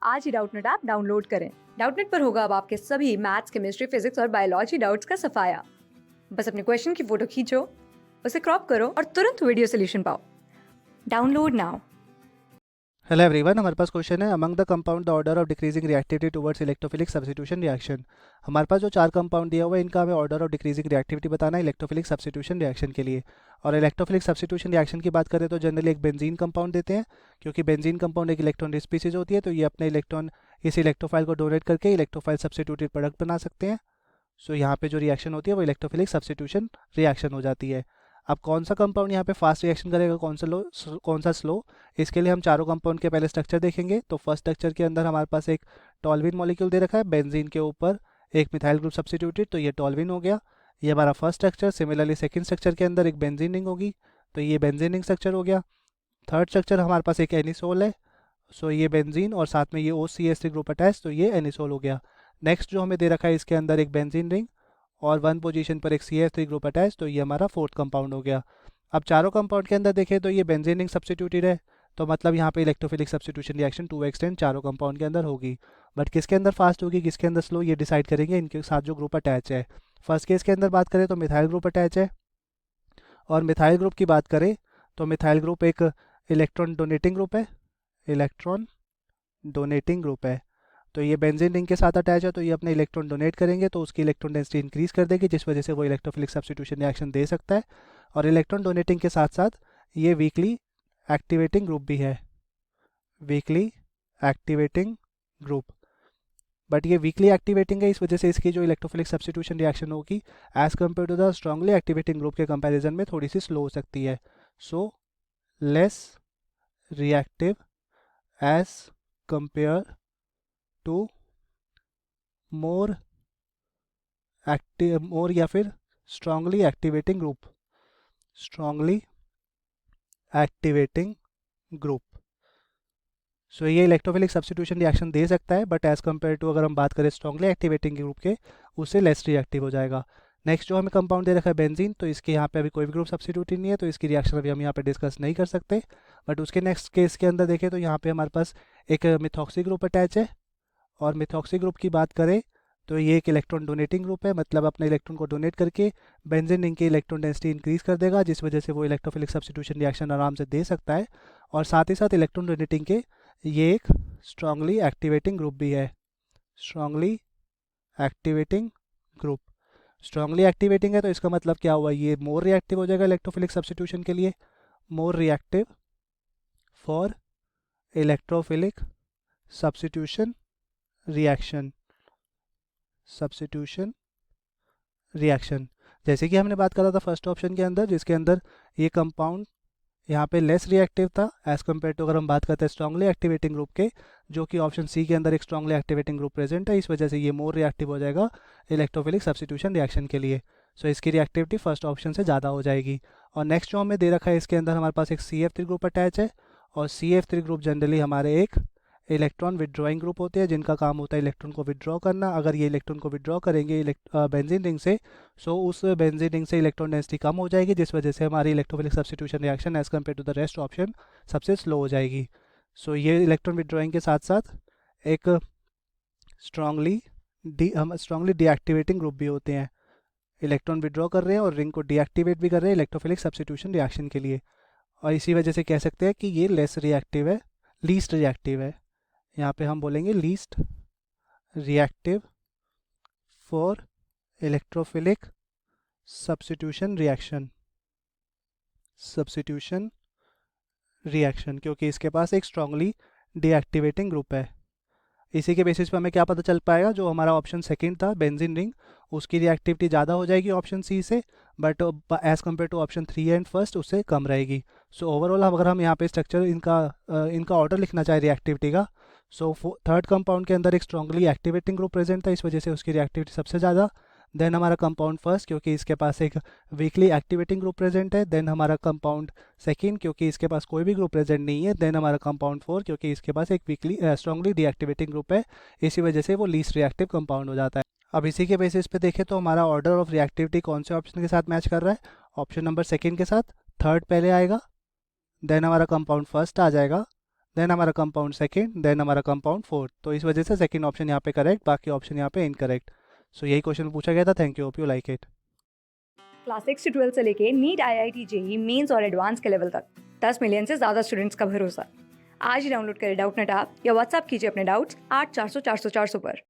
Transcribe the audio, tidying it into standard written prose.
आज ही Doubtnut app download करें। Doubtnut पर होगा अब आपके सभी मैथ्स, केमिस्ट्री, फिजिक्स और बायोलॉजी डाउट्स का सफाया। बस अपने क्वेश्चन की फोटो खींचो, उसे क्रॉप करो और तुरंत वीडियो सोल्यूशन पाओ। Download now. हेलो एवरीवन, हमारे पास क्वेश्चन है among the compound the order of decreasing reactivity towards electrophilic substitution reaction. हमारे पास जो चार कंपाउंड दिया हुआ है इनका हमें ऑर्डर ऑफ डिक्रीजिंग रिएक्टिविटी बताना है इलेक्ट्रोफिलिक सब्स्टिट्यूशन रिएक्शन के लिए। और इलेक्ट्रोफिलिक सब्स्टिट्यूशन रिएक्शन की बात करें तो जनरली एक बेंजीन कंपाउंड देते हैं, क्योंकि बेंजीन कंपाउंड एक इलेक्ट्रॉन स्पीसीज होती है, तो ये अपने इलेक्ट्रॉन इस इलेक्ट्रोफाइल को डोनेट करके इलेक्ट्रोफाइल सब्स्टिट्यूटेड प्रोडक्ट बना सकते हैं। सो यहाँ पे जो रिएक्शन होती है वो इलेक्ट्रोफिलिक सब्स्टिट्यूशन रिएक्शन हो जाती है। अब कौन सा कंपाउंड यहाँ पे फास्ट रिएक्शन करेगा, कौन सा स्लो, इसके लिए हम चारों कंपाउंड के पहले स्ट्रक्चर देखेंगे। तो फर्स्ट स्ट्रक्चर के अंदर हमारे पास एक टॉल्विन मॉलिक्यूल दे रखा है, बेंजीन के ऊपर एक मिथाइल ग्रुप सब्स्टिट्यूटेड, तो ये टॉल्विन हो गया। ये हमारा first structure. Similarly second structure के अंदर एक बेंजीन रिंग होगी, तो ये बेंजीन रिंग स्ट्रक्चर हो गया। थर्ड स्ट्रक्चर हमारे पास एक एनिसोल है, सो ये बेंजीन और साथ में ये OCH3 ग्रुप अटैच, तो ये एनिसोल हो गया। नेक्स्ट जो हमें दे रखा है इसके अंदर एक बेंजीन रिंग और वन पोजीशन पर एक CH3 ग्रुप अटैच, तो ये हमारा फोर्थ कंपाउंड हो गया। अब चारों कंपाउंड के अंदर देखें तो ये बेंजीन रिंग सब्स्टिट्यूटेड है, तो मतलब यहाँ पे electrophilic substitution reaction to extend चारों कंपाउंड के अंदर होगी। बट किसके अंदर फास्ट होगी, किसके अंदर स्लो, ये डिसाइड करेंगे इनके साथ जो ग्रुप अटैच है। फर्स्ट केस के अंदर बात करें तो मिथाइल ग्रुप अटैच है, और मिथाइल ग्रुप की बात करें तो मिथाइल ग्रुप एक इलेक्ट्रॉन डोनेटिंग ग्रुप है, इलेक्ट्रॉन डोनेटिंग ग्रुप है। तो ये बेंजीन रिंग के साथ अटैच है, तो ये अपने इलेक्ट्रॉन डोनेट करेंगे, तो उसकी इलेक्ट्रॉन डेंसिटी इंक्रीज कर देगी, जिस वजह से वो इलेक्ट्रोफिलिक सब्स्टिट्यूशन रिएक्शन दे सकता है। और इलेक्ट्रॉन डोनेटिंग के साथ साथ ये वीकली एक्टिवेटिंग ग्रुप भी है, वीकली एक्टिवेटिंग ग्रुप। बट ये वीकली एक्टिवेटिंग है, इस वजह से इसकी जो इलेक्ट्रोफिलिक सब्स्टिट्यूशन रिएक्शन होगी as compare to the strongly activating group के कंपैरिजन में थोड़ी सी स्लो हो सकती है। So less reactive as compare to more active, more या फिर strongly activating group, strongly activating group. So ये इलेक्ट्रोफिलिक सब्स्टिट्यूशन रिएक्शन दे सकता है, बट एज कम्पेयर टू अगर हम बात करें स्ट्रांगली एक्टिवेटिंग ग्रुप के, उससे लेस रिएक्टिव हो जाएगा। नेक्स्ट जो हमें कंपाउंड दे रखा है बेंजीन, तो इसके यहाँ पे अभी कोई भी ग्रुप सब्स्टिट्यूट नहीं है, तो इसकी रिएक्शन अभी हम यहाँ पे डिस्कस नहीं कर सकते। बट उसके नेक्स्ट केस के अंदर देखें तो यहाँ पे हमारे पास एक मिथॉक्सी ग्रुप अटैच है, और मिथॉक्सी ग्रुप की बात करें तो ये एक इलेक्ट्रॉन डोनेटिंग ग्रुप है, मतलब अपने इलेक्ट्रॉन को डोनेट करके बेंजीन रिंग की इलेक्ट्रॉन डेंसिटी इंक्रीज कर देगा, जिस वजह से वो इलेक्ट्रोफिलिक सब्स्टिट्यूशन रिएक्शन आराम से दे सकता है। और साथ ही साथ इलेक्ट्रॉन डोनेटिंग के ये एक स्ट्रांगली एक्टिवेटिंग ग्रुप भी है, strongly activating group. Strongly activating है तो इसका मतलब क्या हुआ, ये मोर रिएक्टिव हो जाएगा इलेक्ट्रोफिलिक सब्स्टिट्यूशन के लिए, more reactive for electrophilic substitution reaction, substitution reaction. जैसे कि हमने बात करा था फर्स्ट ऑप्शन के अंदर, जिसके अंदर ये कंपाउंड यहाँ पे लेस रिएक्टिव था एज कम्पेयर टू अगर हम बात करते हैं स्ट्रांगली एक्टिवेटिंग ग्रुप के, जो कि ऑप्शन सी के अंदर एक स्ट्रांगली एक्टिवेटिंग ग्रुप प्रेजेंट है, इस वजह से ये मोर रिएक्टिव हो जाएगा इलेक्ट्रोफिलिक सब्स्टिट्यूशन रिएक्शन के लिए। सो इसकी रिएक्टिविटी फर्स्ट ऑप्शन से ज़्यादा हो जाएगी। और नेक्स्ट जो हमें दे रखा है इसके अंदर हमारे पास एक CF3 ग्रुप अटैच है, और CF3 ग्रुप जनरली हमारे एक इलेक्ट्रॉन विड्रॉइंग ग्रुप होते हैं, जिनका काम होता है इलेक्ट्रॉन को विड्रॉ करना। अगर ये इलेक्ट्रॉन को विड्रॉ करेंगे बेंजीन रिंग से, सो उस बेंजीन रिंग से इलेक्ट्रॉन डेंसिटी कम हो जाएगी, जिस वजह से हमारी electrophilic substitution reaction as compare to the rest option सबसे स्लो हो जाएगी। सो ये इलेक्ट्रॉन विड्रॉइंग के साथ साथ एक स्ट्रांगली डीएक्टिवेटिंग ग्रुप भी होते हैं, इलेक्ट्रॉन विड्रॉ कर रहे हैं और रिंग को डीएक्टिवेट भी कर रहे हैं इलेक्ट्रोफिलिक सब्स्टिट्यूशन रिएक्शन के लिए। और इसी वजह से कह सकते हैं कि ये लेस रिएक्टिव है, लीस्ट रिएक्टिव है। यहाँ पे हम बोलेंगे least reactive for electrophilic substitution reaction, substitution reaction, क्योंकि इसके पास एक स्ट्रांगली डीएक्टिवेटिंग ग्रुप है। इसी के बेसिस पे हमें क्या पता चल पाएगा, जो हमारा ऑप्शन सेकंड था बेंजीन रिंग, उसकी रिएक्टिविटी ज़्यादा हो जाएगी ऑप्शन सी से, but as compare to option 3 and first उससे कम रहेगी। सो ओवरऑल अगर हम यहाँ पे स्ट्रक्चर इनका ऑर्डर लिखना चाहे रिएक्टिविटी का, सो थर्ड कंपाउंड के अंदर एक स्ट्रांगली एक्टिवेटिंग ग्रुप प्रेजेंट था, इस वजह से उसकी रिएक्टिविटी सबसे ज़्यादा। देन हमारा कंपाउंड फर्स्ट, क्योंकि इसके पास एक वीकली एक्टिवेटिंग ग्रुप प्रेजेंट है। देन हमारा कंपाउंड सेकंड, क्योंकि इसके पास कोई भी ग्रुप प्रेजेंट नहीं है। देन हमारा कंपाउंड फोर, क्योंकि इसके पास एक वीकली स्ट्रांगली डीएक्टिवेटिंग ग्रुप है, इसी वजह से वो लीस्ट रिएक्टिव कंपाउंड हो जाता है। अब इसी के बेसिस पे देखें तो हमारा ऑर्डर ऑफ रिएक्टिविटी कौन से ऑप्शन के साथ मैच कर रहा है, ऑप्शन नंबर सेकंड के साथ, थर्ड पहले आएगा, देन हमारा कंपाउंड फर्स्ट आ जाएगा, देन हमारा कंपाउंड सेकंड, देन हमारा कंपाउंड फोर्थ। तो इस वजह से सेकंड ऑप्शन यहाँ पे करेक्ट, बाकी ऑप्शन यहाँ पे इनकरेक्ट। सो यही क्वेश्चन पूछा गया था। Thank you, hope you like it. Class 6 से 12 से लेके नीट, IIT, जेई मेंस और एडवांस के लेवल तक 10 मिलियन से ज़्यादा स्टूडेंट्स का भरोसा। आज ही डाउनलोड करें डाउटनेट ऐप या व्हाट्सएप कीजिए अपने डाउट्स 8400 400 400 पर।